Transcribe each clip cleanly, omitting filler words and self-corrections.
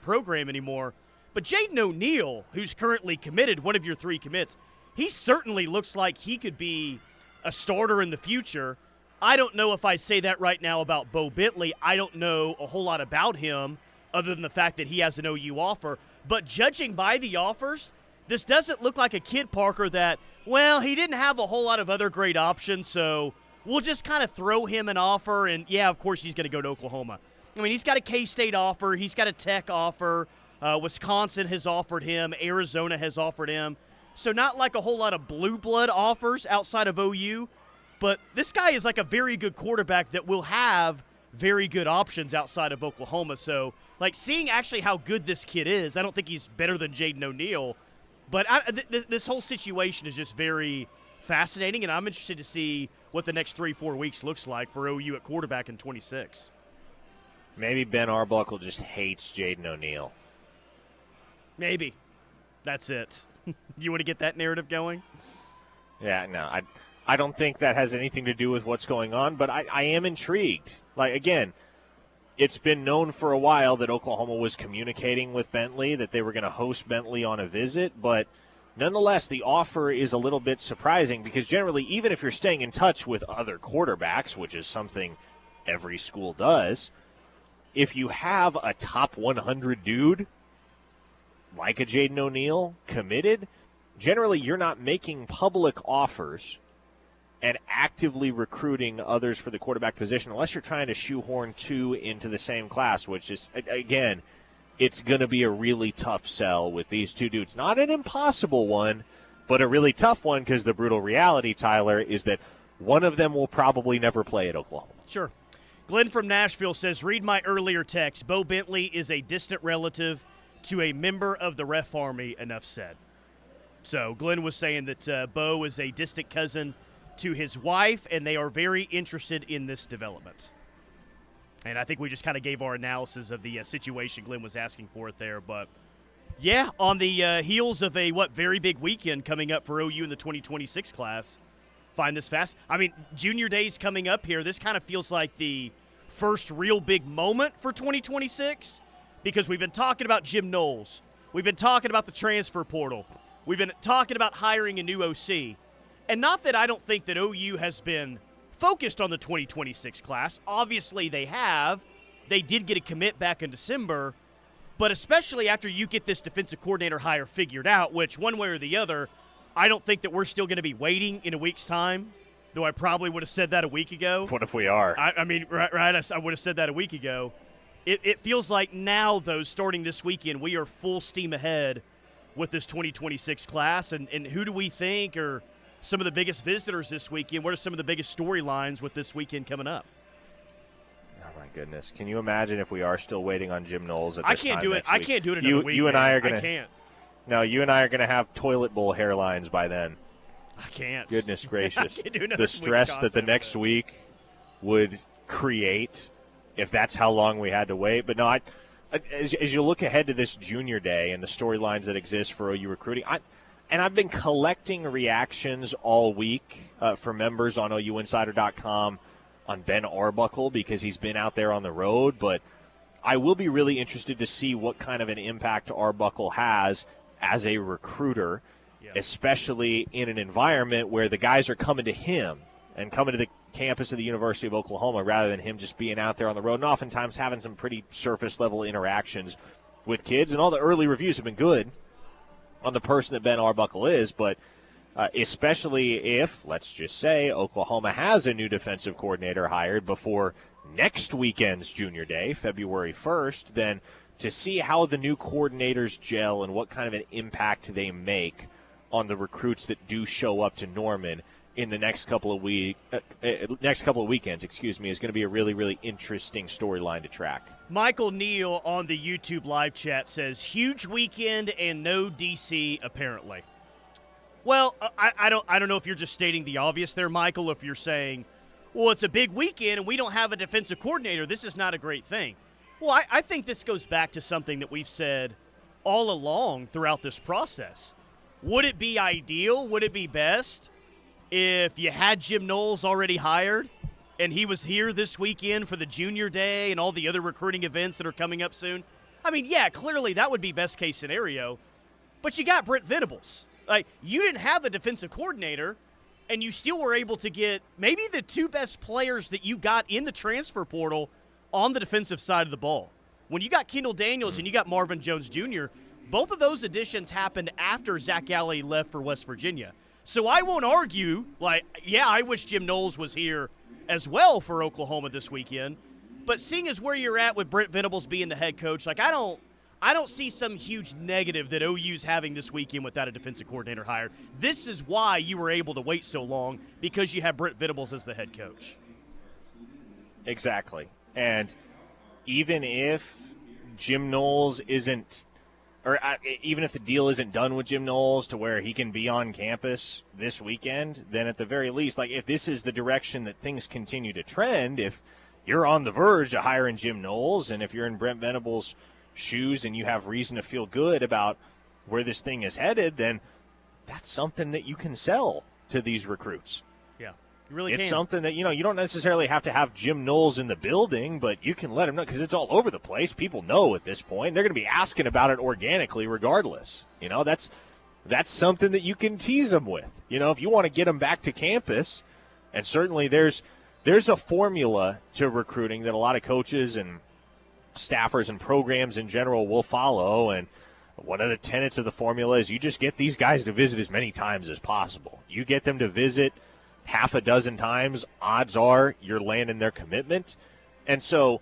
program anymore. But Jaden O'Neal, who's currently committed, one of your 3 commits, he certainly looks like he could be a starter in the future. I don't know if I'd say that right now about Bo Bentley. I don't know a whole lot about him other than the fact that he has an OU offer. But judging by the offers, this doesn't look like a kid, Parker, that, well, he didn't have a whole lot of other great options, so we'll just kind of throw him an offer, and, yeah, of course he's going to go to Oklahoma. I mean, he's got a K-State offer. He's got a Tech offer. Wisconsin has offered him. Arizona has offered him. So not like a whole lot of blue blood offers outside of OU, but this guy is like a very good quarterback that will have very good options outside of Oklahoma. So, like, seeing actually how good this kid is, I don't think he's better than Jaden O'Neal, but this whole situation is just very fascinating, and I'm interested to see what the next 3-4 weeks looks like for OU at quarterback in 26. Maybe Ben Arbuckle just hates Jaden O'Neal. Maybe. That's it. You want to get that narrative going? Yeah, no, I don't think that has anything to do with what's going on, but I am intrigued. Like, again, it's been known for a while that Oklahoma was communicating with Bentley, that they were going to host Bentley on a visit, but nonetheless, the offer is a little bit surprising because generally, even if you're staying in touch with other quarterbacks, which is something every school does, if you have a top 100 dude like a Jaden O'Neal committed, generally you're not making public offers and actively recruiting others for the quarterback position unless you're trying to shoehorn 2 into the same class, which is, again, it's going to be a really tough sell with these 2 dudes. Not an impossible one, but a really tough one because the brutal reality, Tyler, is that one of them will probably never play at Oklahoma. Sure. Glenn from Nashville says, read my earlier text. Bo Bentley is a distant relative to a member of the Ref Army, enough said. So Glenn was saying that Bo is a distant cousin to his wife, and they are very interested in this development. And I think we just kind of gave our analysis of the situation. Glenn was asking for it there. But, yeah, on the heels of a, very big weekend coming up for OU in the 2026 class, find this fast. I mean, Junior Day's coming up here. This kind of feels like the first real big moment for 2026 because we've been talking about Jim Knowles. We've been talking about the transfer portal. We've been talking about hiring a new OC. And not that I don't think that OU has been focused on the 2026 class. Obviously they have. They did get a commit back in December. But especially after you get this defensive coordinator hire figured out, which one way or the other, I don't think that we're still going to be waiting in a week's time, though I probably would have said that a week ago. What if we are? I mean, right, I would have said that a week ago. It feels like now, though, starting this weekend, we are full steam ahead with this 2026 class. And who do we think are some of the biggest visitors this weekend? What are some of the biggest storylines with this weekend coming up? Oh, my goodness. Can you imagine if we are still waiting on Jim Knowles at this time next week? I can't do it another week. You and I are going to. I can't. No, you and I are going to have toilet bowl hairlines by then. I can't. Goodness gracious. I can't do the stress that the next week would create if that's how long we had to wait. But no, as you look ahead to this Junior Day and the storylines that exist for OU recruiting, I've been collecting reactions all week from members on OUinsider.com on Ben Arbuckle because he's been out there on the road. But I will be really interested to see what kind of an impact Arbuckle has as a recruiter, especially in an environment where the guys are coming to him and coming to the campus of the University of Oklahoma rather than him just being out there on the road and oftentimes having some pretty surface-level interactions with kids. And all the early reviews have been good on the person that Ben Arbuckle is, but especially if, let's just say, Oklahoma has a new defensive coordinator hired before next weekend's Junior Day, February 1st, then to see how the new coordinators gel and what kind of an impact they make on the recruits that do show up to Norman in the next couple of weekends, is going to be a really, really interesting storyline to track. Michael Neal on the YouTube live chat says, huge weekend and no DC apparently. Well, I don't know if you're just stating the obvious there, Michael, if you're saying, well, it's a big weekend and we don't have a defensive coordinator. This is not a great thing. Well, I think this goes back to something that we've said all along throughout this process. Would it be ideal? Would it be best if you had Jim Knowles already hired and he was here this weekend for the Junior Day and all the other recruiting events that are coming up soon? I mean, yeah, clearly that would be best case scenario, but you got Brent Venables. Like, you didn't have a defensive coordinator, and you still were able to get maybe the two best players that you got in the transfer portal on the defensive side of the ball. When you got Kendall Daniels and you got Marvin Jones Jr., both of those additions happened after Zach Alley left for West Virginia. So I won't argue, like, yeah, I wish Jim Knowles was here as well for Oklahoma this weekend. But seeing as where you're at with Brent Venables being the head coach, like, I don't see some huge negative that OU's having this weekend without a defensive coordinator hired. This is why you were able to wait so long, because you have Brent Venables as the head coach. Exactly. And even if Jim Knowles isn't, or even if the deal isn't done with Jim Knowles to where he can be on campus this weekend, then at the very least, like, if this is the direction that things continue to trend, if you're on the verge of hiring Jim Knowles, and if you're in Brent Venables' shoes and you have reason to feel good about where this thing is headed, then that's something that you can sell to these recruits. Yeah, you really it's can. Something that, you don't necessarily have to have Jim Knowles in the building, but you can let them know, because it's all over the place. People know at this point. They're going to be asking about it organically regardless. That's something that you can tease them with. If you want to get them back to campus, and certainly there's a formula to recruiting that a lot of coaches and staffers and programs in general will follow, and one of the tenets of the formula is you just get these guys to visit as many times as possible. You get them to visit half a dozen times, odds are you're landing their commitment. And so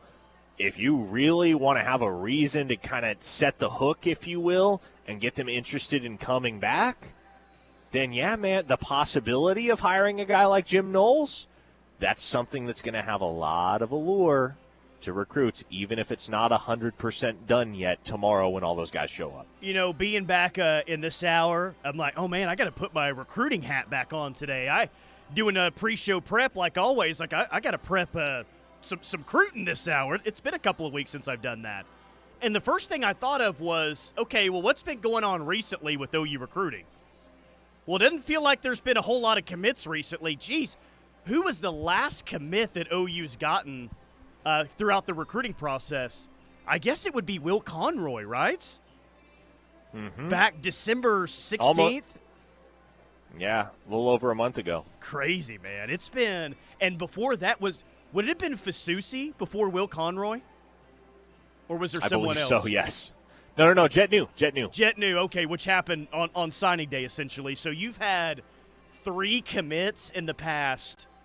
if you really want to have a reason to kind of set the hook, if you will, and get them interested in coming back, then yeah, man, the possibility of hiring a guy like Jim Knowles, that's something that's going to have a lot of allure to recruits, even if it's not 100% done yet tomorrow when all those guys show up. Being back in this hour, I'm like, oh, man, I got to put my recruiting hat back on today. I doing a pre-show prep like always. Like, I got to prep some crootin this hour. It's been a couple of weeks since I've done that. And the first thing I thought of was, okay, well, what's been going on recently with OU recruiting? Well, it doesn't feel like there's been a whole lot of commits recently. Geez, who was the last commit that OU's gotten throughout the recruiting process? I guess it would be Will Conroy, right? Mm-hmm. Back December 16th? Yeah, a little over a month ago. Crazy, man. It's been – and before that would it have been Fasusi before Will Conroy? Or was there someone else? I believe so, yes. No, Jet New. Jet New, okay, which happened on signing day essentially. So you've had 3 commits in the past –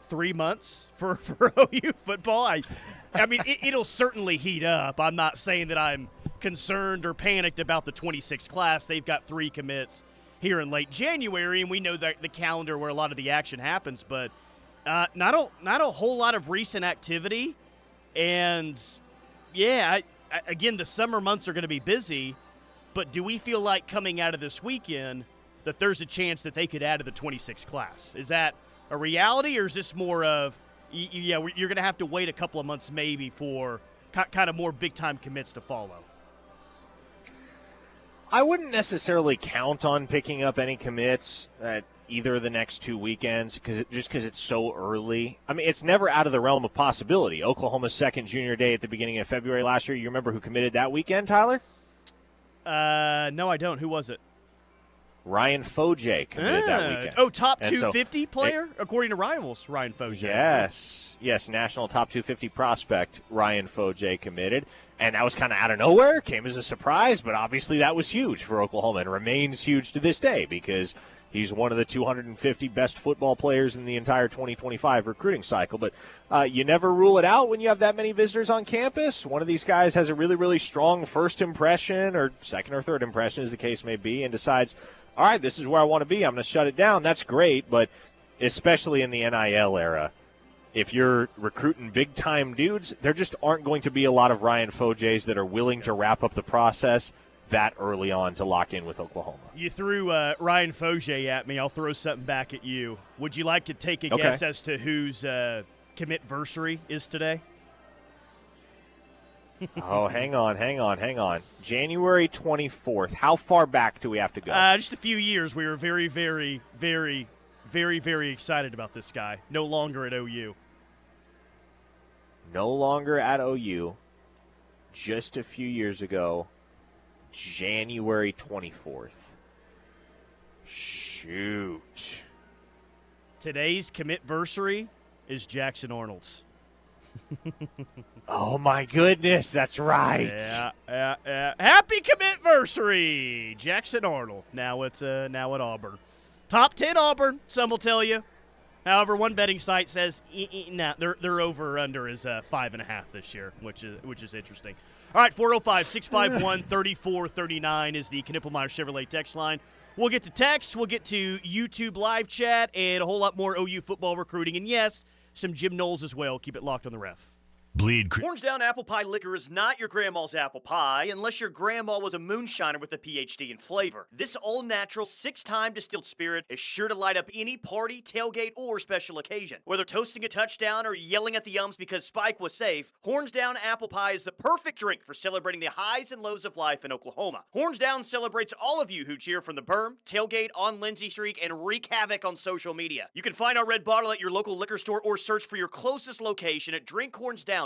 3 months for OU football? I mean, it'll certainly heat up. I'm not saying that I'm concerned or panicked about the 26 class. They've got 3 commits here in late January, and we know that the calendar where a lot of the action happens, but not a whole lot of recent activity. And, yeah, again, the summer months are going to be busy, but do we feel like coming out of this weekend that there's a chance that they could add to the 26 class? Is that a reality, or is this more of, you're going to have to wait a couple of months maybe for kind of more big-time commits to follow? I wouldn't necessarily count on picking up any commits at either of the next 2 weekends because it's so early. I mean, it's never out of the realm of possibility. Oklahoma's second junior day at the beginning of February last year, you remember who committed that weekend, Tyler? No, I don't. Who was it? Ryan Fojay committed that weekend. Oh, top 250 player, according to Rivals, Ryan Fojay. Yes, national top 250 prospect, Ryan Fojay committed. And that was kind of out of nowhere, came as a surprise, but obviously that was huge for Oklahoma and remains huge to this day because he's one of the 250 best football players in the entire 2025 recruiting cycle. But you never rule it out when you have that many visitors on campus. One of these guys has a really, really strong first impression or second or third impression, as the case may be, and decides, all right, this is where I want to be. I'm going to shut it down. That's great, but especially in the NIL era, if you're recruiting big-time dudes, there just aren't going to be a lot of Ryan Fojays that are willing to wrap up the process that early on to lock in with Oklahoma. You threw Ryan Fojay at me. I'll throw something back at you. Would you like to take a guess as to whose commit-versary is today? Oh, hang on. January 24th. How far back do we have to go? Just a few years. We were very, very, very, very, very excited about this guy. No longer at OU. No longer at OU. just a few years ago, January 24th. Shoot. Today's commit-versary is Jackson Arnold's. Oh, my goodness. That's right. Yeah. Happy commit-versary, Jackson Arnold. Now at Auburn. Top 10 Auburn, some will tell you. However, one betting site says they're over or under is 5.5 this year, which is interesting. All right, 405-651-3439 is the Knippelmeyer Chevrolet text line. We'll get to text, we'll get to YouTube live chat, and a whole lot more OU football recruiting. And yes, some Jim Knowles as well. Keep it locked on the Ref. Orange Down Apple Pie Liquor is not your grandma's apple pie unless your grandma was a moonshiner with a PhD in flavor. This all-natural, 6-time distilled spirit is sure to light up any party, tailgate, or special occasion. Whether toasting a touchdown or yelling at the Yums because Spike was safe, Horns Down Apple Pie is the perfect drink for celebrating the highs and lows of life in Oklahoma. Horns Down celebrates all of you who cheer from the berm, tailgate, on Lindsay Streak, and wreak havoc on social media. You can find our red bottle at your local liquor store or search for your closest location at drinkhornsdown.com.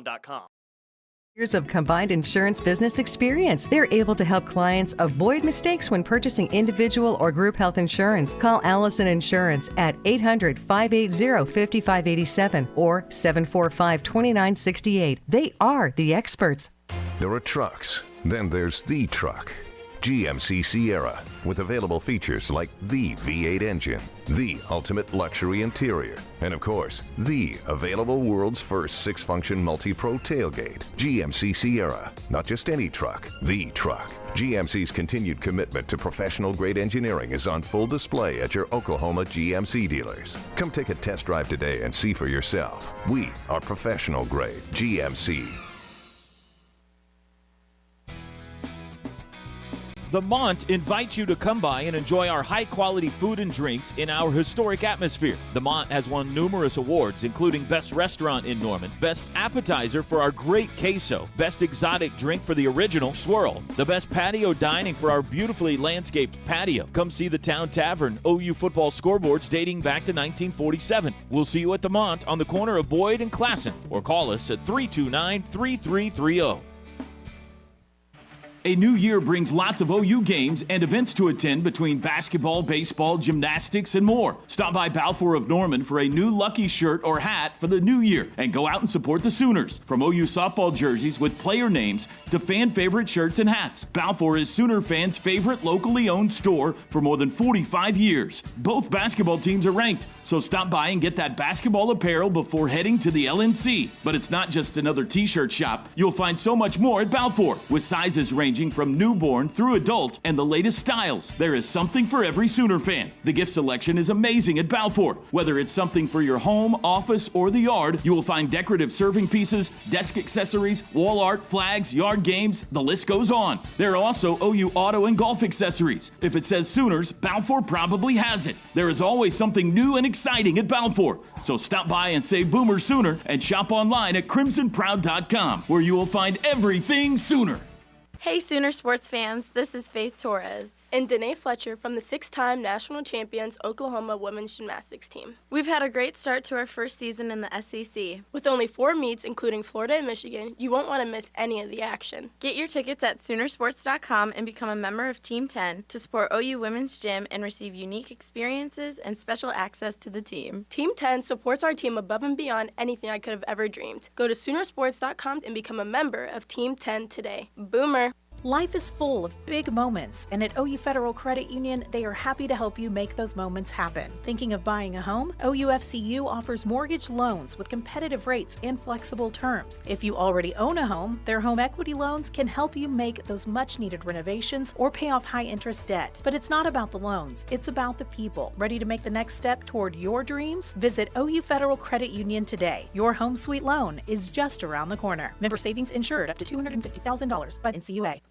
Years of combined insurance business experience. They're able to help clients avoid mistakes when purchasing individual or group health insurance. Call Allison Insurance at 800-580-5587 or 745-2968. They are the experts. There are trucks, then there's the truck. GMC Sierra, with available features like the V8 engine, the ultimate luxury interior, and of course, the available world's first 6-function multi-pro tailgate. GMC Sierra, not just any truck, the truck. GMC's continued commitment to professional-grade engineering is on full display at your Oklahoma GMC dealers. Come take a test drive today and see for yourself. We are professional-grade GMC. The Mont invites you to come by and enjoy our high-quality food and drinks in our historic atmosphere. The Mont has won numerous awards, including Best Restaurant in Norman, Best Appetizer for our great queso, Best Exotic Drink for the original swirl, the Best Patio Dining for our beautifully landscaped patio. Come see the Town Tavern OU football scoreboards dating back to 1947. We'll see you at the Mont on the corner of Boyd and Classen, or call us at 329-3330. A new year brings lots of OU games and events to attend between basketball, baseball, gymnastics, and more. Stop by Balfour of Norman for a new Lucky shirt or hat for the new year and go out and support the Sooners. From OU softball jerseys with player names to fan favorite shirts and hats, Balfour is Sooner fans' favorite locally owned store for more than 45 years. Both basketball teams are ranked, so stop by and get that basketball apparel before heading to the LNC. But it's not just another t-shirt shop. You'll find so much more at Balfour, with sizes ranging from newborn through adult and the latest styles. There is something for every Sooner fan. The gift selection is amazing at Balfour. Whether it's something for your home, office, or the yard, you will find decorative serving pieces, desk accessories, wall art, flags, yard games, the list goes on. There are also OU auto and golf accessories. If it says Sooners, Balfour probably has it. There is always something new and exciting at Balfour. So stop by and say Boomer Sooner and shop online at crimsonproud.com, where you will find everything Sooner. Hey Sooner sports fans, this is Faith Torres and Danae Fletcher from the 6-time national champions Oklahoma women's gymnastics team. We've had a great start to our first season in the SEC. With only 4 meets, including Florida and Michigan, you won't want to miss any of the action. Get your tickets at Soonersports.com and become a member of Team 10 to support OU Women's Gym and receive unique experiences and special access to the team. Team 10 supports our team above and beyond anything I could have ever dreamed. Go to Soonersports.com and become a member of Team 10 today. Boomer! Life is full of big moments, and at OU Federal Credit Union, they are happy to help you make those moments happen. Thinking of buying a home? OUFCU offers mortgage loans with competitive rates and flexible terms. If you already own a home, their home equity loans can help you make those much-needed renovations or pay off high-interest debt. But it's not about the loans, it's about the people. Ready to make the next step toward your dreams? Visit OU Federal Credit Union today. Your home sweet loan is just around the corner. Member savings insured up to $250,000 by NCUA.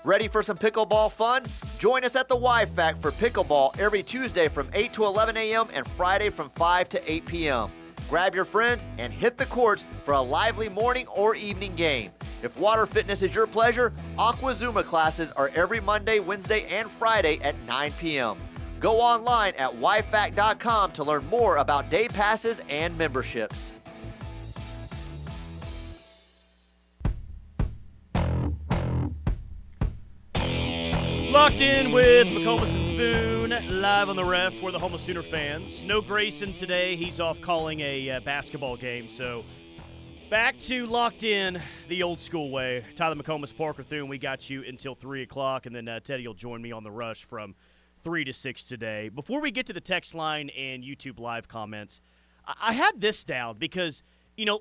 Ready for some pickleball fun? Join us at the Y-Fac for pickleball every Tuesday from 8 to 11 a.m. and Friday from 5 to 8 p.m. Grab your friends and hit the courts for a lively morning or evening game. If water fitness is your pleasure, Aqua Zuma classes are every Monday, Wednesday, and Friday at 9 p.m. Go online at yfac.com to learn more about day passes and memberships. locked in with McComas and Foon, live on the ref for the Houma Sooner fans. No Grayson today. He's off calling a basketball game. So back to locked in the old school way. Tyler McComas, Parker Thune, we got you until 3 o'clock. And then Teddy will join me on the rush from 3 to 6 today. Before we get to the text line and YouTube live comments, I had this down because,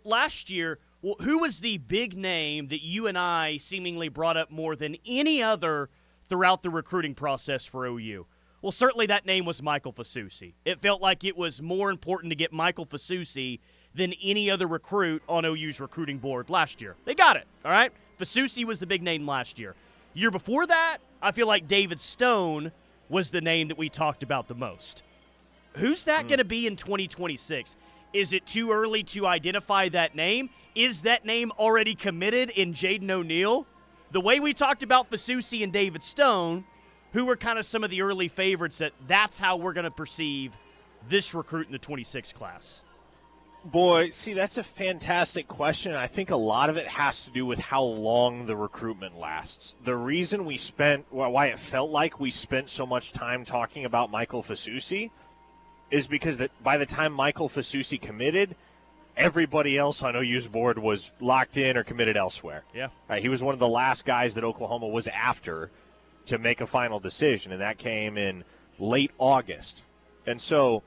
last year, who was the big name that you and I seemingly brought up more than any other throughout the recruiting process for OU? Well, certainly that name was Michael Fasusi. It felt like it was more important to get Michael Fasusi than any other recruit on OU's recruiting board last year. They got it, all right? Fasusi was the big name last year. Year before that, I feel like David Stone was the name that we talked about the most. Who's that going to be in 2026? Is it too early to identify that name? Is that name already committed in Jaden O'Neal? The way we talked about Fasusi and David Stone, who were kind of some of the early favorites, that's how we're going to perceive this recruit in the 26 class. Boy, see, that's a fantastic question. I think a lot of it has to do with how long the recruitment lasts. The reason why it felt like we spent so much time talking about Michael Fasusi is because that by the time Michael Fasusi committed, everybody else on OU's board was locked in or committed elsewhere. Yeah. He was one of the last guys that Oklahoma was after to make a final decision, and that came in late August. And so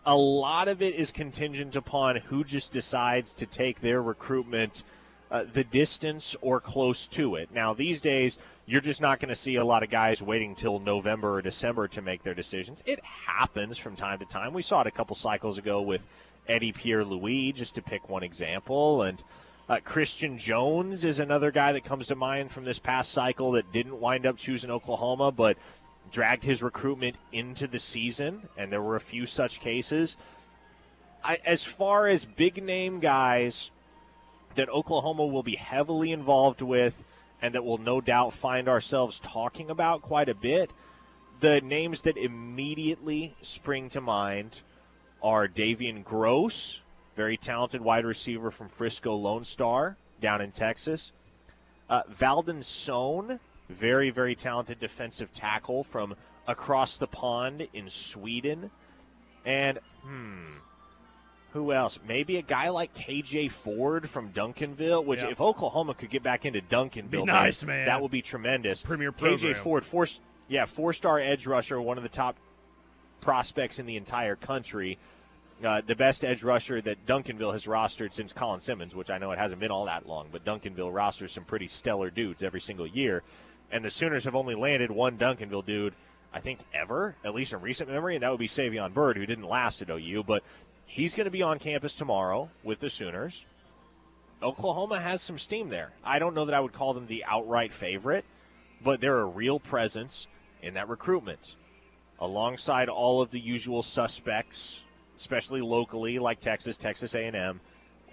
a lot of it is contingent upon who just decides to take their recruitment the distance or close to it. Now, these days, you're just not going to see a lot of guys waiting till November or December to make their decisions. It happens from time to time. We saw it a couple cycles ago with Eddie Pierre-Louis, just to pick one example. And Christian Jones is another guy that comes to mind from this past cycle that didn't wind up choosing Oklahoma, but dragged his recruitment into the season, and there were a few such cases. As far as big-name guys that Oklahoma will be heavily involved with and that we'll no doubt find ourselves talking about quite a bit, the names that immediately spring to mind are Davian Gross, very talented wide receiver from Frisco Lone Star down in Texas. Valdon Sohn, very, very talented defensive tackle from across the pond in Sweden. And, who else? Maybe a guy like KJ Ford from Duncanville, which if Oklahoma could get back into Duncanville, nice, man. That would be tremendous. Premier program. KJ Ford, four-star edge rusher, one of the top prospects in the entire country. The best edge rusher that Duncanville has rostered since Colin Simmons, which I know it hasn't been all that long, but Duncanville rosters some pretty stellar dudes every single year. And the Sooners have only landed one Duncanville dude, I think, ever, at least in recent memory, and that would be Savion Byrd, who didn't last at OU. But he's going to be on campus tomorrow with the Sooners. Oklahoma has some steam there. I don't know that I would call them the outright favorite, but they're a real presence in that recruitment, alongside all of the usual suspects, especially locally, like Texas, Texas A&M,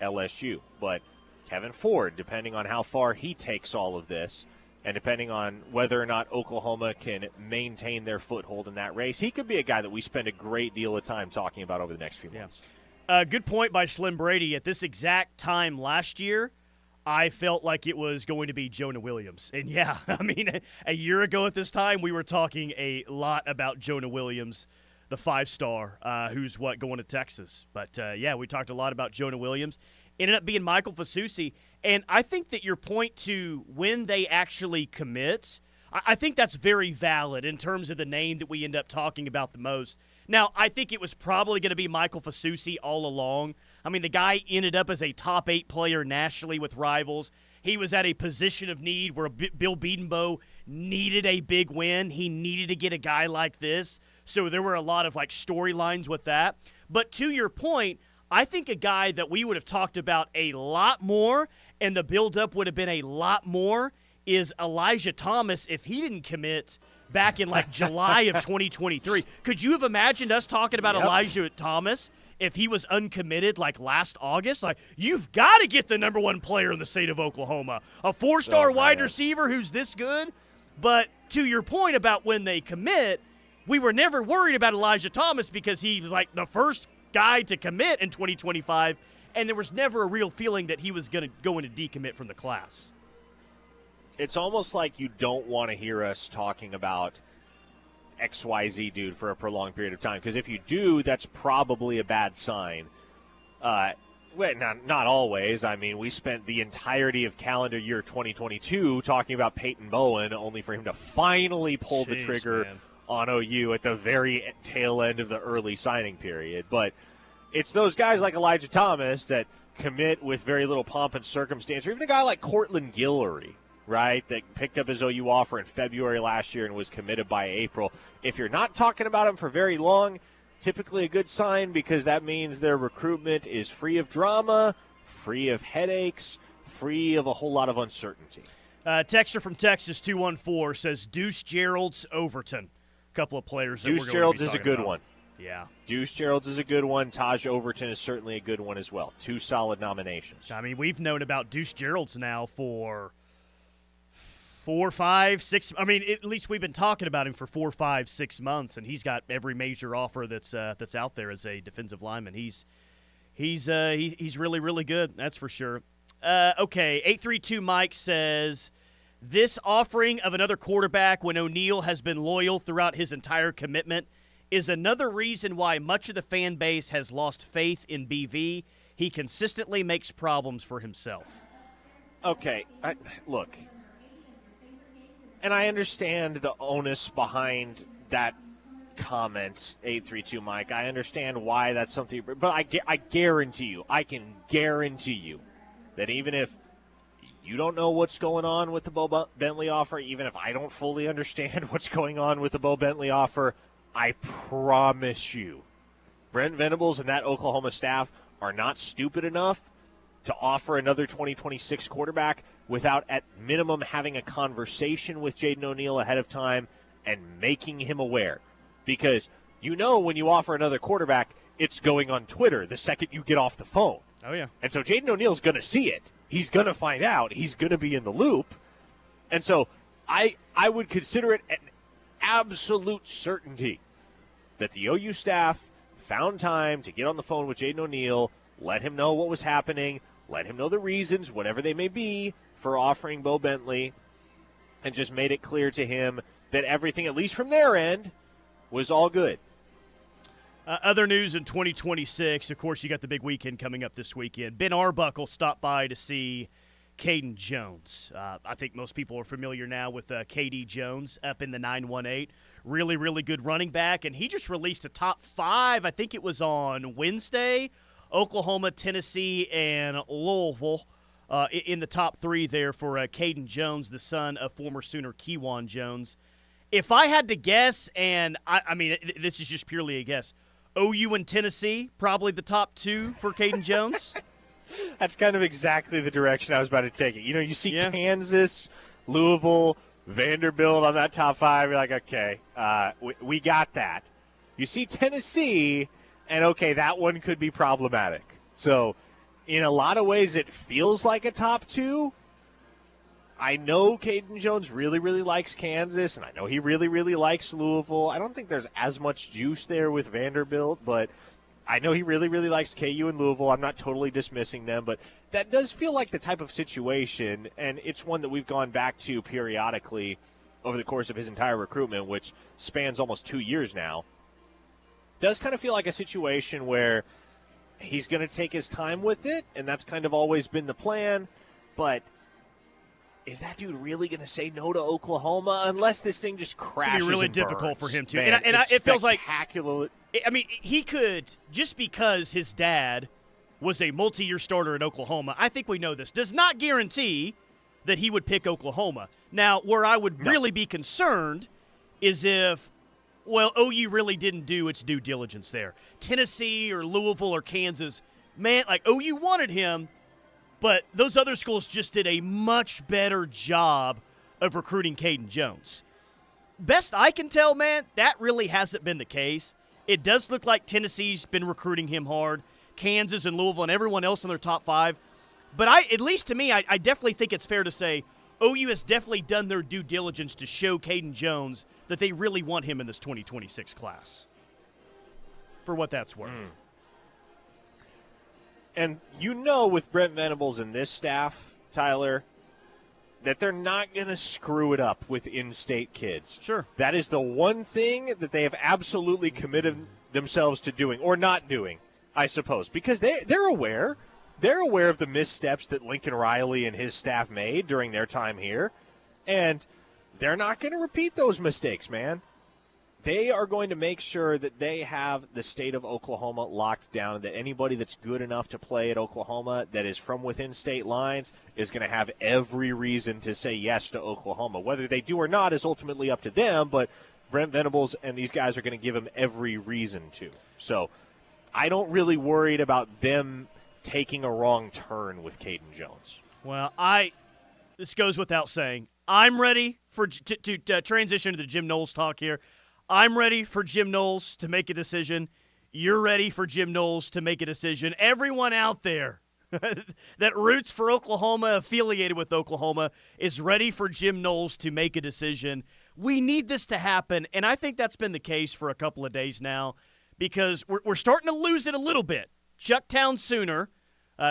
LSU. But Kevin Ford, depending on how far he takes all of this, and depending on whether or not Oklahoma can maintain their foothold in that race, he could be a guy that we spend a great deal of time talking about over the next few months. Good point by Slim Brady. At this exact time last year, I felt like it was going to be Jonah Williams. And, a year ago at this time, we were talking a lot about Jonah Williams, the 5-star, who's going to Texas. But, we talked a lot about Jonah Williams. Ended up being Michael Fasusi. And I think that your point to when they actually commit, I think that's very valid in terms of the name that we end up talking about the most. Now, I think it was probably going to be Michael Fasusi all along. The guy ended up as a top 8 player nationally with rivals. He was at a position of need where Bill Bedenbaugh needed a big win. He needed to get a guy like this. So there were a lot of storylines with that. But to your point, I think a guy that we would have talked about a lot more and the buildup would have been a lot more is Elijah Thomas if he didn't commit back in July of 2023. Could you have imagined us talking about Elijah Thomas if he was uncommitted last August? You've got to get the number one player in the state of Oklahoma, a 4-star wide receiver who's this good. But to your point about when they commit, we were never worried about Elijah Thomas because he was the first guy to commit in 2025, and there was never a real feeling that he was going to go into decommit from the class. It's almost like you don't want to hear us talking about XYZ dude for a prolonged period of time, because if you do, that's probably a bad sign. Well, not always. I mean, we spent the entirety of calendar year 2022 talking about Peyton Bowen, only for him to finally pull the trigger on OU at the very tail end of the early signing period. But it's those guys like Elijah Thomas that commit with very little pomp and circumstance, or even a guy like Cortland Guillory, right, that picked up his OU offer in February last year and was committed by April. If you're not talking about him for very long, typically a good sign, because that means their recruitment is free of drama, free of headaches, free of a whole lot of uncertainty. Texter from Texas 214 says Deuce Gerald's Overton. A couple of players. Deuce Gerald's is a good one. Yeah. Deuce Gerald's is a good one. Taj Overton is certainly a good one as well. Two solid nominations. I mean, we've known about Deuce Gerald's now for 4, 5, 6. I mean, at least we've been talking about him for 4, 5, 6 months, and he's got every major offer that's out there as a defensive lineman. He's really, really good. That's for sure. Okay, 832 Mike says, this offering of another quarterback when O'Neal has been loyal throughout his entire commitment is another reason why much of the fan base has lost faith in BV. He consistently makes problems for himself. Okay, look, and I understand the onus behind that comment, 832 Mike. I understand why that's something, but I guarantee you, I can guarantee you that even if you don't know what's going on with the Bo Bentley offer, even if I don't fully understand what's going on with the Bo Bentley offer, I promise you, Brent Venables and that Oklahoma staff are not stupid enough to offer another 2026 quarterback without at minimum having a conversation with Jaden O'Neal ahead of time and making him aware. Because you know when you offer another quarterback, it's going on Twitter the second you get off the phone. Oh, yeah. And so Jaden O'Neal's going to see it. He's going to find out. He's going to be in the loop. And so I would consider it an absolute certainty that the OU staff found time to get on the phone with Jaden O'Neal, let him know what was happening, let him know the reasons, whatever they may be, for offering Bo Bentley, and just made it clear to him that everything, at least from their end, was all good. Other news in 2026, of course, you got the big weekend coming up this weekend. Ben Arbuckle stopped by to see Kaden Jones. I think most people are familiar now with KD Jones up in the 918. Really, really good running back, and he just released a top 5. I think it was on Wednesday. Oklahoma, Tennessee, and Louisville in the top 3 there for Kaden Jones, the son of former Sooner Kewan Jones. If I had to guess, and I mean, this is just purely a guess, OU and Tennessee, probably the top 2 for Kaden Jones. That's kind of exactly the direction I was about to take it. You know, you see Kansas, Louisville, Vanderbilt on that top 5. You're like, okay, we got that. You see Tennessee, and okay, that one could be problematic. So in a lot of ways, it feels like a top 2. I know Kaden Jones really, really likes Kansas, and I know he really, really likes Louisville. I don't think there's as much juice there with Vanderbilt, but I know he really, really likes KU and Louisville. I'm not totally dismissing them, but that does feel like the type of situation, and it's one that we've gone back to periodically over the course of his entire recruitment, which spans almost 2 years now. Does kind of feel like a situation where he's going to take his time with it, and that's kind of always been the plan, but is that dude really going to say no to Oklahoma unless this thing just crashes? It's going to be really and difficult burns? for him, too. Man, and it feels like – I mean, he could, just because his dad was a multi-year starter at Oklahoma, I think we know this, does not guarantee that he would pick Oklahoma. Now, where I would really be concerned is if, well, OU really didn't do its due diligence there. Tennessee or Louisville or Kansas, man, like OU wanted him, but those other schools just did a much better job of recruiting Kaden Jones. Best I can tell, man, that really hasn't been the case. It does look like Tennessee's been recruiting him hard, Kansas and Louisville and everyone else in their top 5. But at least to me, I definitely think it's fair to say OU has definitely done their due diligence to show Kaden Jones that they really want him in this 2026 class, for what that's worth. And you know with Brent Venables and this staff, Tyler, that they're not going to screw it up with in-state kids. Sure. That is the one thing that they have absolutely committed themselves to doing, or not doing, I suppose, because they're aware. They're aware of the missteps that Lincoln Riley and his staff made during their time here, and they're not going to repeat those mistakes, man. They are going to make sure that they have the state of Oklahoma locked down, and that anybody that's good enough to play at Oklahoma that is from within state lines is going to have every reason to say yes to Oklahoma. Whether they do or not is ultimately up to them, but Brent Venables and these guys are going to give them every reason to. So I don't really worried about them taking a wrong turn with Kaden Jones. Well, this goes without saying. I'm ready to transition to the Jim Knowles talk here. I'm ready for Jim Knowles to make a decision. You're ready for Jim Knowles to make a decision. Everyone out there that roots for Oklahoma, affiliated with Oklahoma, is ready for Jim Knowles to make a decision. We need this to happen, and I think that's been the case for a couple of days now because we're starting to lose it a little bit. Chucktown Sooner,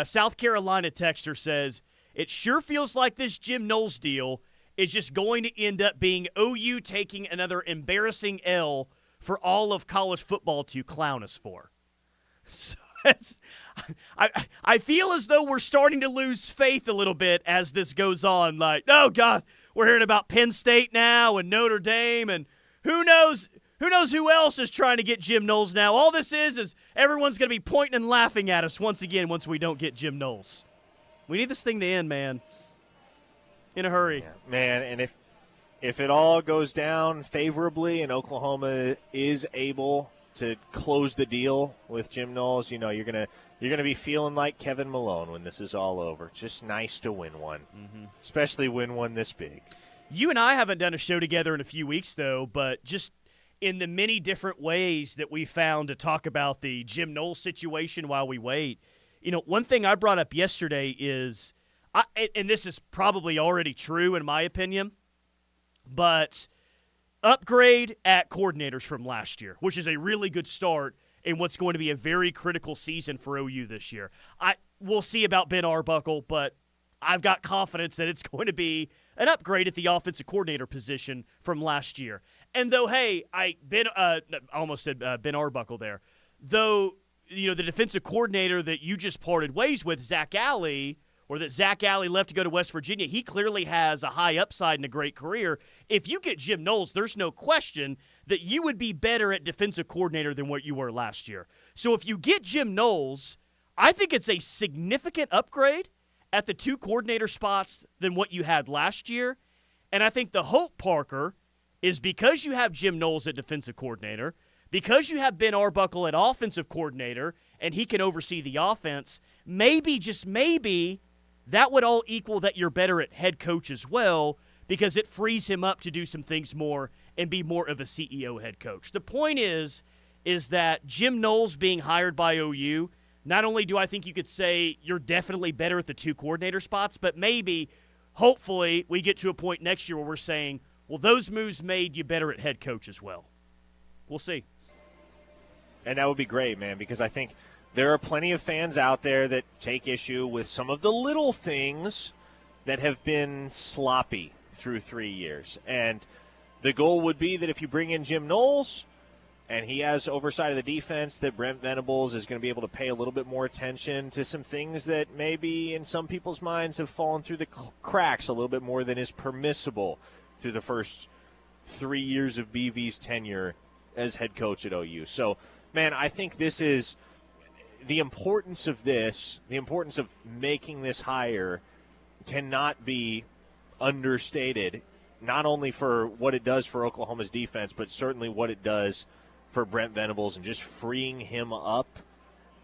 South Carolina texter says, it sure feels like this Jim Knowles deal is just going to end up being OU taking another embarrassing L for all of college football to clown us for. So I feel as though we're starting to lose faith a little bit as this goes on. Like, oh, God, we're hearing about Penn State now and Notre Dame, and who knows who else is trying to get Jim Knowles now. All this is everyone's going to be pointing and laughing at us once again once we don't get Jim Knowles. We need this thing to end, man. In a hurry. Yeah, man, and if it all goes down favorably and Oklahoma is able to close the deal with Jim Knowles, you're gonna be feeling like Kevin Malone when this is all over. Just nice to win one, especially win one this big. You and I haven't done a show together in a few weeks, though, but just in the many different ways that we found to talk about the Jim Knowles situation while we wait, one thing I brought up yesterday is, and this is probably already true in my opinion, but upgrade at coordinators from last year, which is a really good start in what's going to be a very critical season for OU this year. We'll see about Ben Arbuckle, but I've got confidence that it's going to be an upgrade at the offensive coordinator position from last year. And though, hey, I almost said Ben Arbuckle there. Though, the defensive coordinator that you just parted ways with, Zach Alley, or that Zach Alley left to go to West Virginia, he clearly has a high upside and a great career. If you get Jim Knowles, there's no question that you would be better at defensive coordinator than what you were last year. So if you get Jim Knowles, I think it's a significant upgrade at the two coordinator spots than what you had last year. And I think the hope, Parker, is because you have Jim Knowles at defensive coordinator, because you have Ben Arbuckle at offensive coordinator, and he can oversee the offense, maybe, just maybe, that would all equal that you're better at head coach as well, because it frees him up to do some things more and be more of a CEO head coach. The point is that Jim Knowles being hired by OU, not only do I think you could say you're definitely better at the two coordinator spots, but maybe, hopefully, we get to a point next year where we're saying, well, those moves made you better at head coach as well. We'll see. And that would be great, man, because I think there are plenty of fans out there that take issue with some of the little things that have been sloppy through 3 years. And the goal would be that if you bring in Jim Knowles and he has oversight of the defense, that Brent Venables is going to be able to pay a little bit more attention to some things that maybe in some people's minds have fallen through the cracks a little bit more than is permissible through the first 3 years of BV's tenure as head coach at OU. So, man, I think this is the importance of this, the importance of making this hire cannot be understated, not only for what it does for Oklahoma's defense, but certainly what it does for Brent Venables and just freeing him up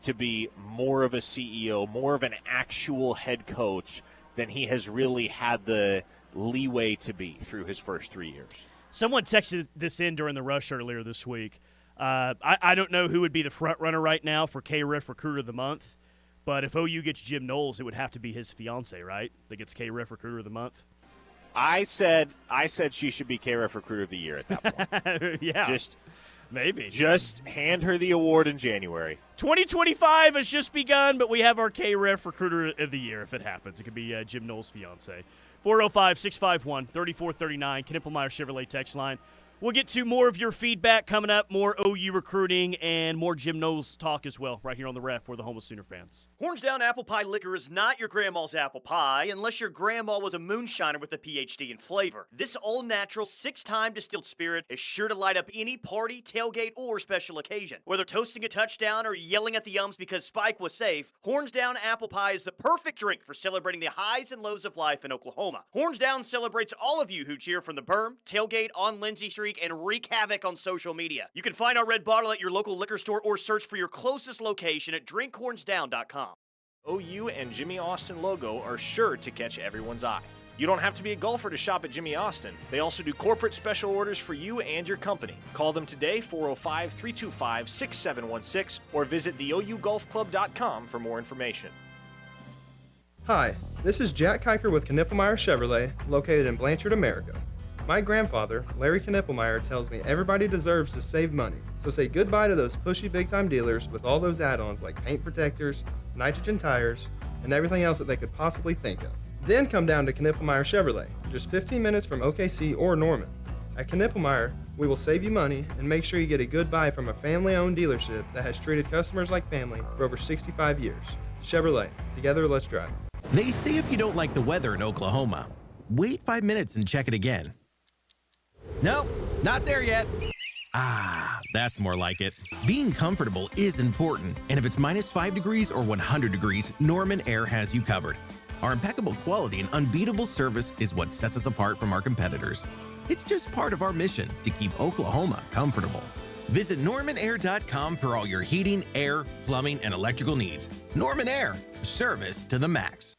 to be more of a CEO, more of an actual head coach than he has really had the leeway to be through his first 3 years. Someone texted this in during the rush earlier this week. I don't know who would be the front runner right now for KREF Recruiter of the Month, but if OU gets Jim Knowles, it would have to be his fiance, right? That gets KREF Recruiter of the Month. I said she should be KREF Recruiter of the Year at that point. Yeah, maybe. Just hand her the award in January. 2025 has just begun, but we have our KREF Recruiter of the Year if it happens. It could be Jim Knowles' fiance. 405-651-3439, Knippelmeyer Chevrolet text line. We'll get to more of your feedback coming up, more OU recruiting, and more Jim Knowles talk as well, right here on the Ref for the home of Sooner fans. Hornsdown Apple Pie Liquor is not your grandma's apple pie unless your grandma was a moonshiner with a PhD in flavor. This all-natural, 6-time distilled spirit is sure to light up any party, tailgate, or special occasion. Whether toasting a touchdown or yelling at the Yums because Spike was safe, Hornsdown Apple Pie is the perfect drink for celebrating the highs and lows of life in Oklahoma. Hornsdown celebrates all of you who cheer from the berm, tailgate, on Lindsay Street, and wreak havoc on social media. You can find our red bottle at your local liquor store or search for your closest location at drinkhornsdown.com. OU and Jimmy Austin logo are sure to catch everyone's eye. You don't have to be a golfer to shop at Jimmy Austin. They also do corporate special orders for you and your company. Call them today, 405-325-6716, or visit theougolfclub.com for more information. Hi, this is Jack Kiker with Knippelmeyer Chevrolet, located in Blanchard, America. My grandfather, Larry Knippelmeyer, tells me everybody deserves to save money, so say goodbye to those pushy big-time dealers with all those add-ons like paint protectors, nitrogen tires, and everything else that they could possibly think of. Then come down to Knippelmeyer Chevrolet, just 15 minutes from OKC or Norman. At Knippelmeyer, we will save you money and make sure you get a good buy from a family-owned dealership that has treated customers like family for over 65 years. Chevrolet, together let's drive. They say if you don't like the weather in Oklahoma, wait 5 minutes and check it again. Nope, not there yet. Ah, that's more like it. Being comfortable is important, and if it's -5 degrees or 100 degrees, Norman Air has you covered. Our impeccable quality and unbeatable service is what sets us apart from our competitors. It's just part of our mission to keep Oklahoma comfortable. Visit normanair.com for all your heating, air, plumbing, and electrical needs. Norman Air, service to the max.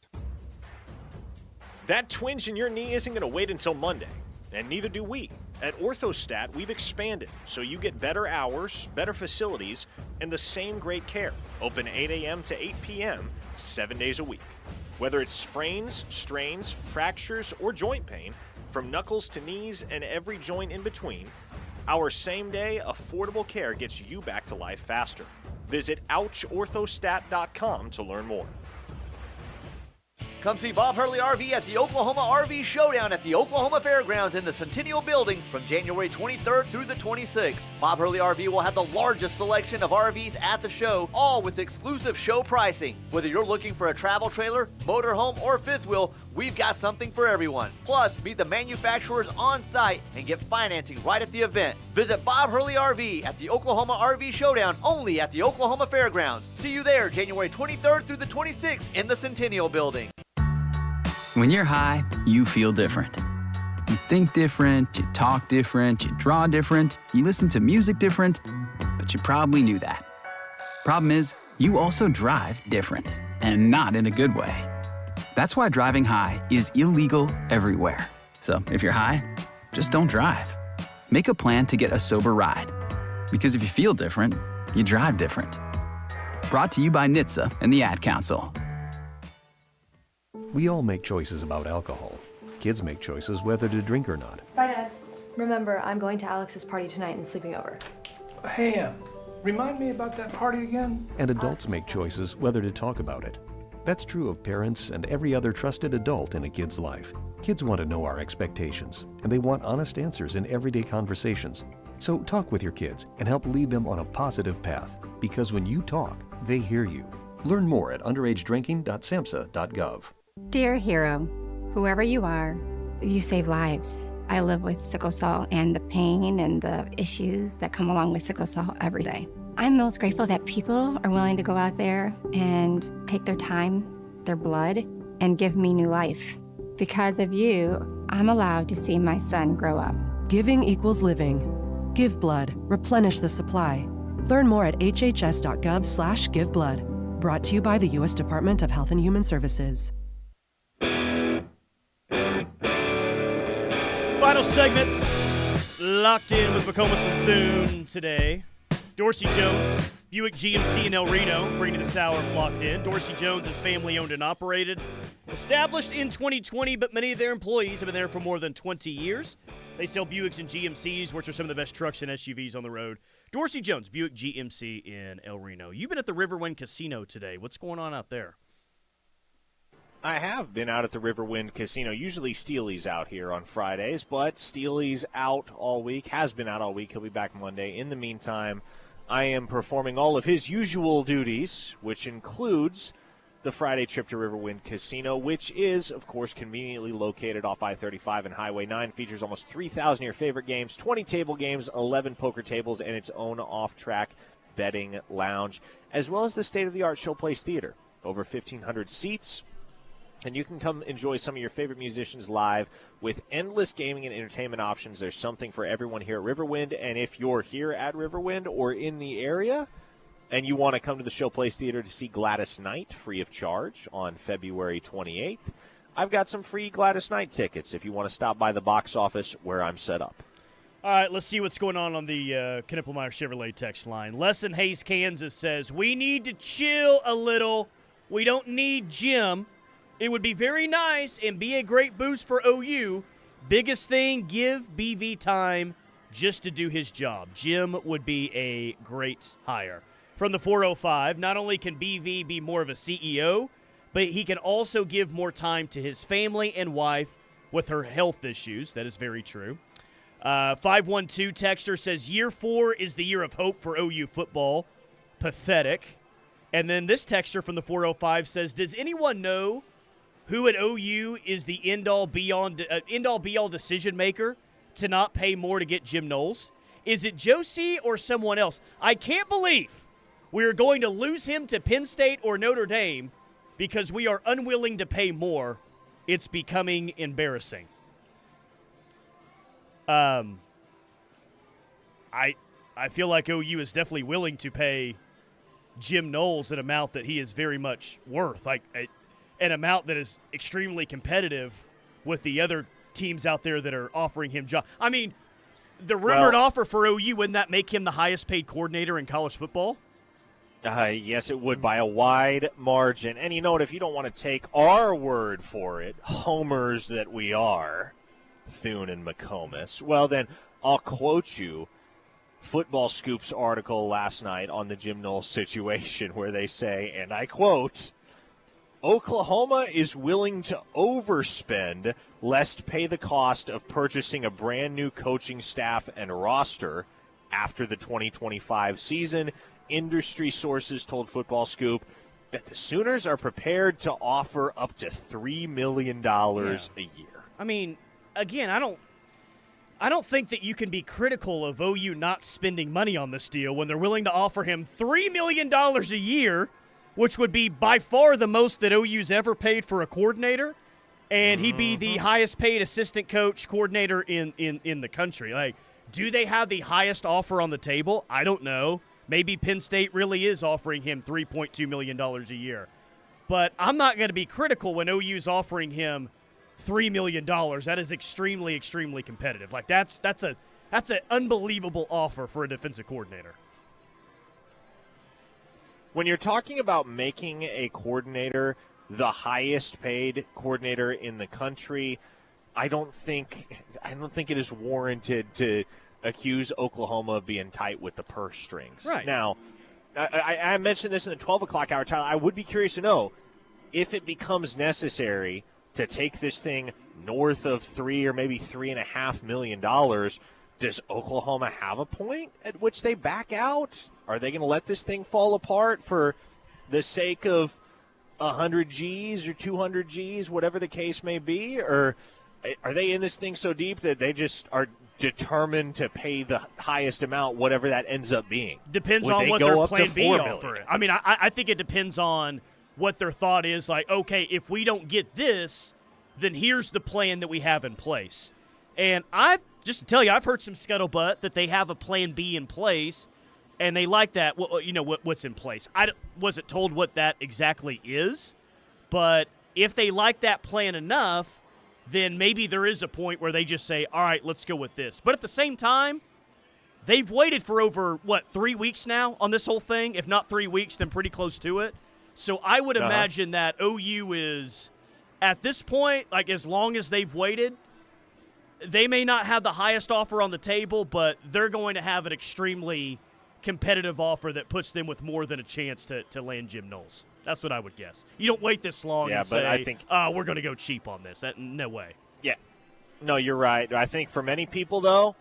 That twinge in your knee isn't going to wait until Monday, and neither do we. At Orthostat, we've expanded, so you get better hours, better facilities, and the same great care. Open 8 a.m. to 8 p.m., 7 days a week. Whether it's sprains, strains, fractures, or joint pain, from knuckles to knees and every joint in between, our same-day, affordable care gets you back to life faster. Visit OuchOrthostat.com to learn more. Come see Bob Hurley RV at the Oklahoma RV Showdown at the Oklahoma Fairgrounds in the Centennial Building from January 23rd through the 26th. Bob Hurley RV will have the largest selection of RVs at the show, all with exclusive show pricing. Whether you're looking for a travel trailer, motorhome, or fifth wheel, we've got something for everyone. Plus, meet the manufacturers on site and get financing right at the event. Visit Bob Hurley RV at the Oklahoma RV Showdown only at the Oklahoma Fairgrounds. See you there January 23rd through the 26th in the Centennial Building. When you're high, you feel different. You think different, you talk different, you draw different, you listen to music different, but you probably knew that. Problem is, you also drive different, and not in a good way. That's why driving high is illegal everywhere. So if you're high, just don't drive. Make a plan to get a sober ride. Because if you feel different, you drive different. Brought to you by NHTSA and the Ad Council. We all make choices about alcohol. Kids make choices whether to drink or not. Bye, Dad. Remember, I'm going to Alex's party tonight and sleeping over. Hey, remind me about that party again? And adults make choices whether to talk about it. That's true of parents and every other trusted adult in a kid's life. Kids want to know our expectations, and they want honest answers in everyday conversations. So talk with your kids and help lead them on a positive path, because when you talk, they hear you. Learn more at underagedrinking.samhsa.gov. Dear hero, whoever you are, you save lives. I live with sickle cell and the pain and the issues that come along with sickle cell every day. I'm most grateful that people are willing to go out there and take their time, their blood, and give me new life. Because of you, I'm allowed to see my son grow up. Giving equals living. Give blood. Replenish the supply. Learn more at hhs.gov/giveblood. Brought to you by the U.S. Department of Health and Human Services. Final segment, locked in with McComas and Thune today. Dorsey Jones, Buick GMC in El Reno, bringing the Sour locked in. Dorsey Jones is family-owned and operated. Established in 2020, but many of their employees have been there for more than 20 years. They sell Buicks and GMCs, which are some of the best trucks and SUVs on the road. Dorsey Jones, Buick GMC in El Reno. You've been at the Riverwind Casino today. What's going on out there? I have been out at the Riverwind Casino. Usually Steely's out here on Fridays, but Steely's out all week, has been out all week. He'll be back Monday. In the meantime, I am performing all of his usual duties, which includes the Friday trip to Riverwind Casino, which is, of course, conveniently located off I-35 and Highway 9. Features almost 3,000 of your favorite games, 20 table games, 11 poker tables, and its own off-track betting lounge, as well as the state-of-the-art Showplace Theater. Over 1,500 seats. And you can come enjoy some of your favorite musicians live with endless gaming and entertainment options. There's something for everyone here at Riverwind. And if you're here at Riverwind or in the area and you want to come to the Showplace Theater to see Gladys Knight free of charge on February 28th, I've got some free Gladys Knight tickets if you want to stop by the box office where I'm set up. All right, let's see what's going on the Knippelmeyer Chevrolet text line. Les in Hayes, Kansas says, we need to chill a little. We don't need Jim. It would be very nice and be a great boost for OU. Biggest thing, give BV time just to do his job. Jim would be a great hire. From the 405, not only can BV be more of a CEO, but he can also give more time to his family and wife with her health issues. That is very true. 512 texter says, year 4 is the year of hope for OU football. Pathetic. And then this texter from the 405 says, does anyone know who at OU is the end-all, be-all decision maker to not pay more to get Jim Knowles? Is it Josie or someone else? I can't believe we are going to lose him to Penn State or Notre Dame because we are unwilling to pay more. It's becoming embarrassing. I feel like OU is definitely willing to pay Jim Knowles an amount that he is very much worth. An amount that is extremely competitive with the other teams out there that are offering him jobs. I mean, the rumored offer for OU, wouldn't that make him the highest paid coordinator in college football? Yes, it would by a wide margin. And you know what? If you don't want to take our word for it, homers that we are, Thune and McComas, well, then I'll quote you Football Scoop's article last night on the Jim Knowles situation where they say, and I quote, Oklahoma is willing to overspend lest pay the cost of purchasing a brand new coaching staff and roster after the 2025 season. Industry sources told Football Scoop that the Sooners are prepared to offer up to $3 million a year. I mean, again, I don't think that you can be critical of OU not spending money on this deal when they're willing to offer him $3 million a year, which would be by far the most that OU's ever paid for a coordinator, and he'd be the highest paid assistant coach coordinator in the country. Like, do they have the highest offer on the table? I don't know. Maybe Penn State really is offering him $3.2 million a year. But I'm not going to be critical when OU's offering him $3 million. That is extremely, extremely competitive. Like, that's an unbelievable offer for a defensive coordinator. When you're talking about making a coordinator the highest paid coordinator in the country, I don't think it is warranted to accuse Oklahoma of being tight with the purse strings. Right. Now, I mentioned this in the 12 o'clock hour, Tyler. I would be curious to know if it becomes necessary to take this thing north of $3 or maybe $3.5 million. Does Oklahoma have a point at which they back out? Are they going to let this thing fall apart for the sake of 100 G's or 200 G's, whatever the case may be? Or are they in this thing so deep that they just are determined to pay the highest amount, whatever that ends up being? Depends on what their plan B offer. I mean, I think it depends on what their thought is. Like, okay, if we don't get this, then here's the plan that we have in place. And just to tell you, I've heard some scuttlebutt that they have a plan B in place, and they like that. Well, you know what's in place. I wasn't told what that exactly is, but if they like that plan enough, then maybe there is a point where they just say, all right, let's go with this. But at the same time, they've waited for over, 3 weeks now on this whole thing? If not 3 weeks, then pretty close to it. So I would imagine that OU is, at this point, like as long as they've waited, they may not have the highest offer on the table, but they're going to have an extremely competitive offer that puts them with more than a chance to land Jim Knowles. That's what I would guess. You don't wait this long and say, I think we're going to go cheap on this. No way. Yeah. No, you're right. I think for many people, though,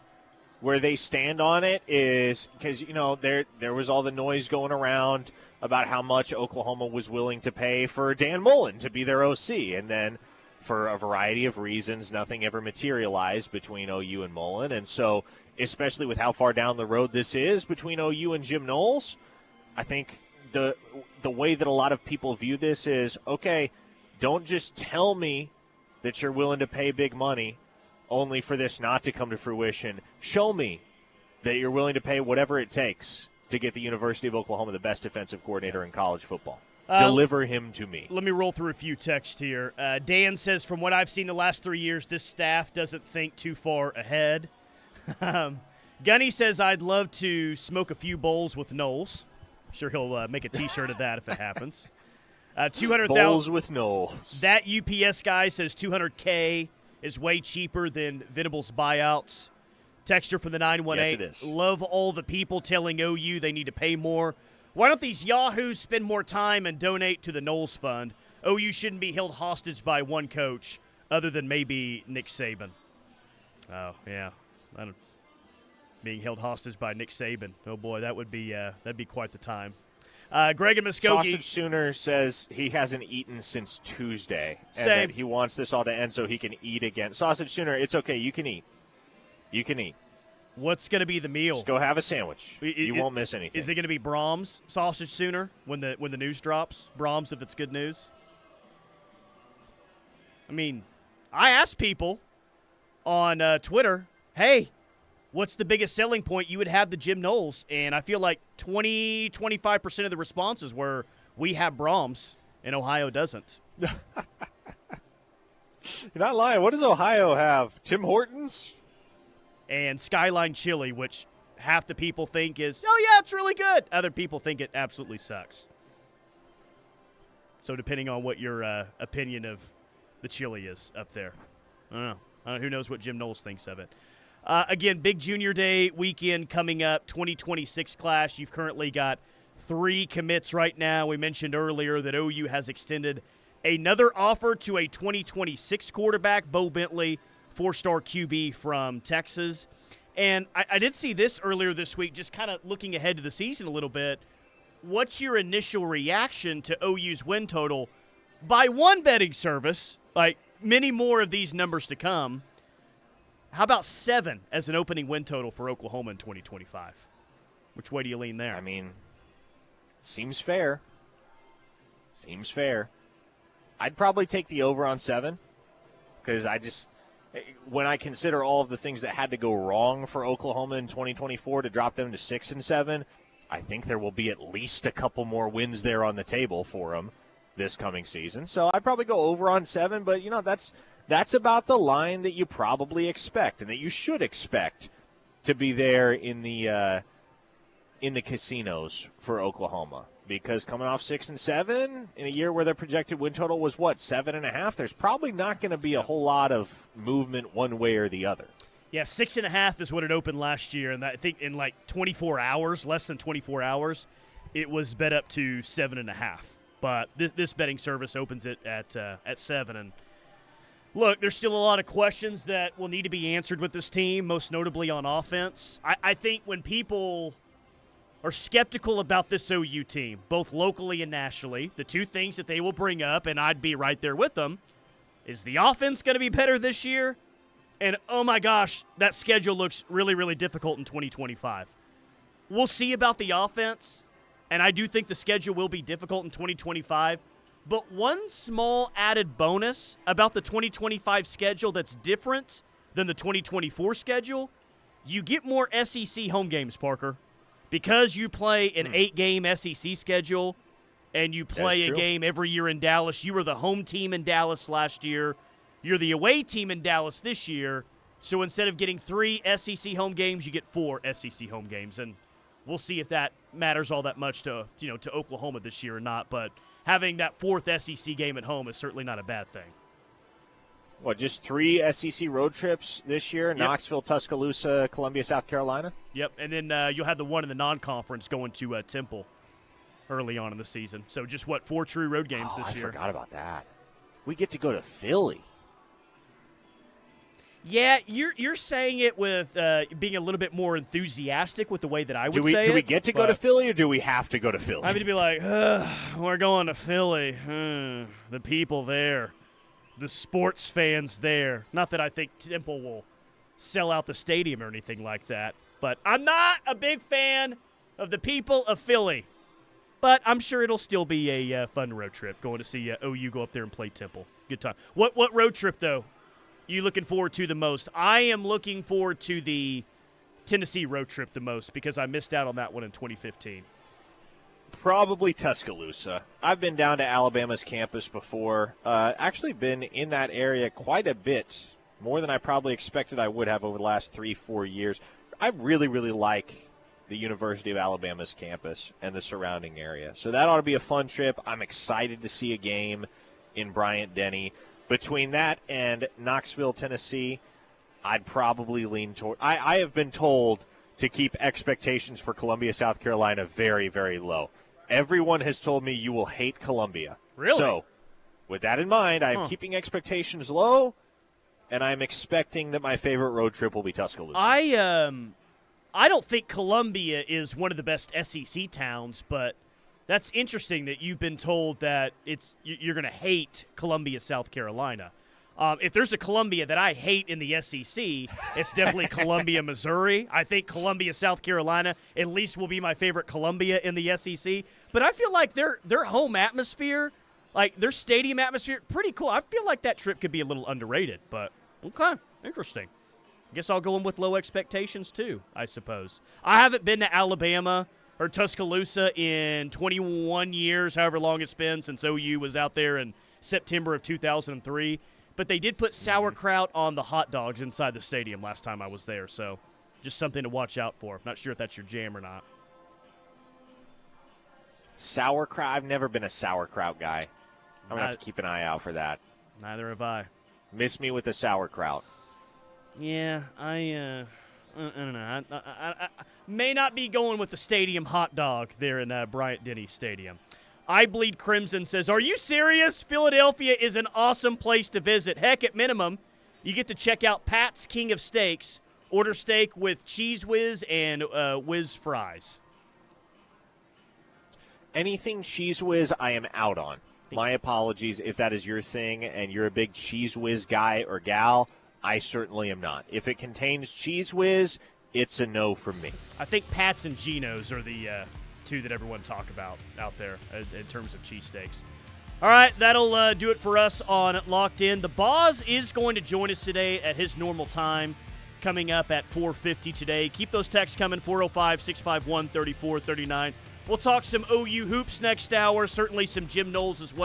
where they stand on it is because, there was all the noise going around about how much Oklahoma was willing to pay for Dan Mullen to be their OC. And then for a variety of reasons, nothing ever materialized between OU and Mullen. And so, especially with how far down the road this is between OU and Jim Knowles, I think the way that a lot of people view this is, okay, don't just tell me that you're willing to pay big money only for this not to come to fruition. Show me that you're willing to pay whatever it takes to get the University of Oklahoma the best defensive coordinator in college football. Deliver him to me. Let me roll through a few texts here. Dan says, from what I've seen the last 3 years, this staff doesn't think too far ahead. Gunny says, I'd love to smoke a few bowls with Noles. I'm sure he'll make a T-shirt of that if it happens. 200,000 Bowls with Noles. That UPS guy says $200K is way cheaper than Venables buyouts. Texture from the 918. Yes, it is. Love all the people telling OU they need to pay more. Why don't these yahoos spend more time and donate to the Noles Fund? OU shouldn't be held hostage by one coach other than maybe Nick Saban. Oh, yeah. Being held hostage by Nick Saban. Oh, boy, that'd be quite the time. Greg and Muskogee. Sausage Sooner says he hasn't eaten since Tuesday. And Same. that he wants this all to end so he can eat again. Sausage Sooner, it's okay. You can eat. You can eat. What's going to be the meal? Just go have a sandwich. You won't miss anything. Is it going to be Brahms Sausage Sooner when the news drops? Brahms if it's good news? I mean, I asked people on Twitter, hey, what's the biggest selling point you would have the Jim Knowles? And I feel like 25% of the responses were, we have Brahms, and Ohio doesn't. You're not lying. What does Ohio have? Tim Hortons? And Skyline Chili, which half the people think is, oh, yeah, it's really good. Other people think it absolutely sucks. So depending on what your opinion of the chili is up there. I don't know. Who knows what Jim Knowles thinks of it. Again, big Junior Day weekend coming up, 2026 class. You've currently got 3 commits right now. We mentioned earlier that OU has extended another offer to a 2026 quarterback, Bo Bentley, 4-star QB from Texas. And I did see this earlier this week, just kind of looking ahead to the season a little bit. What's your initial reaction to OU's win total by one betting service, like many more of these numbers to come? How about 7 as an opening win total for Oklahoma in 2025? Which way do you lean there? I mean, seems fair. Seems fair. I'd probably take the over on 7 because when I consider all of the things that had to go wrong for Oklahoma in 2024 to drop them to 6 and 7, I think there will be at least a couple more wins there on the table for them this coming season. So I'd probably go over on 7, but that's about the line that you probably expect and that you should expect to be there in the casinos for Oklahoma. Because coming off 6 and 7 in a year where their projected win total was 7.5, there's probably not going to be a whole lot of movement one way or the other. Yeah, 6.5 is what it opened last year, and I think in like 24 hours, less than 24 hours, it was bet up to 7.5. But this betting service opens it at 7. And look, there's still a lot of questions that will need to be answered with this team, most notably on offense. I think when people are skeptical about this OU team, both locally and nationally, the two things that they will bring up, and I'd be right there with them, is the offense going to be better this year? And, oh, my gosh, that schedule looks really, really difficult in 2025. We'll see about the offense, and I do think the schedule will be difficult in 2025. But one small added bonus about the 2025 schedule that's different than the 2024 schedule, you get more SEC home games, Parker. Because you play an 8-game SEC schedule and you play a game every year in Dallas, you were the home team in Dallas last year. You're the away team in Dallas this year. So instead of getting 3 SEC home games, you get 4 SEC home games. And we'll see if that matters all that much to Oklahoma this year or not. But having that 4th SEC game at home is certainly not a bad thing. What, just 3 SEC road trips this year? Yep. Knoxville, Tuscaloosa, Columbia, South Carolina? Yep, and then you'll have the one in the non-conference going to Temple. early on in the season. So just, 4 true road games this year. I forgot about that. We get to go to Philly. Yeah, you're saying it with being a little bit more enthusiastic with the way that I would say it. Do we get to go to Philly, or do we have to go to Philly? I mean, to be like, we're going to Philly. The people there. The sports fans there. Not that I think Temple will sell out the stadium or anything like that. But I'm not a big fan of the people of Philly. But I'm sure it'll still be a fun road trip going to see OU go up there and play Temple. Good time. What road trip, though, you looking forward to the most? I am looking forward to the Tennessee road trip the most because I missed out on that one in 2015. Probably Tuscaloosa. I've been down to Alabama's campus before. Actually been in that area quite a bit, more than I probably expected I would have over the last 3-4 years. I really, really like the University of Alabama's campus and the surrounding area. So that ought to be a fun trip. I'm excited to see a game in Bryant-Denny. Between that and Knoxville, Tennessee, I'd probably lean toward – I have been told to keep expectations for Columbia, South Carolina very, very low. Everyone has told me you will hate Columbia. Really? So with that in mind, I am keeping expectations low, and I'm expecting that my favorite road trip will be Tuscaloosa. I don't think Columbia is one of the best SEC towns, but that's interesting that you've been told that you're going to hate Columbia, South Carolina. If there's a Columbia that I hate in the SEC, it's definitely Columbia, Missouri. I think Columbia, South Carolina at least will be my favorite Columbia in the SEC. But I feel like their home atmosphere, like their stadium atmosphere, pretty cool. I feel like that trip could be a little underrated, but okay, interesting. Guess I'll go in with low expectations too, I suppose. I haven't been to Alabama or Tuscaloosa in 21 years, however long it's been since OU was out there in September of 2003. But they did put sauerkraut on the hot dogs inside the stadium last time I was there, so just something to watch out for. Not sure if that's your jam or not. Sauerkraut? I've never been a sauerkraut guy. I'm going to have to keep an eye out for that. Neither have I. Miss me with the sauerkraut. Yeah, I don't know. I may not be going with the stadium hot dog there in Bryant-Denny Stadium. I Bleed Crimson says, are you serious? Philadelphia is an awesome place to visit. Heck, at minimum, you get to check out Pat's King of Steaks. Order steak with Cheese Whiz and Whiz fries. Anything Cheese Whiz, I am out on. My apologies if that is your thing and you're a big Cheese Whiz guy or gal. I certainly am not. If it contains Cheese Whiz, it's a no from me. I think Pat's and Geno's are the two that everyone talk about out there in terms of cheesesteaks. All right, that'll do it for us on Locked In. The Boz is going to join us today at his normal time, coming up at 4:50 today. Keep those texts coming, 405-651-3439. We'll talk some OU hoops next hour, certainly some Jim Knowles as well.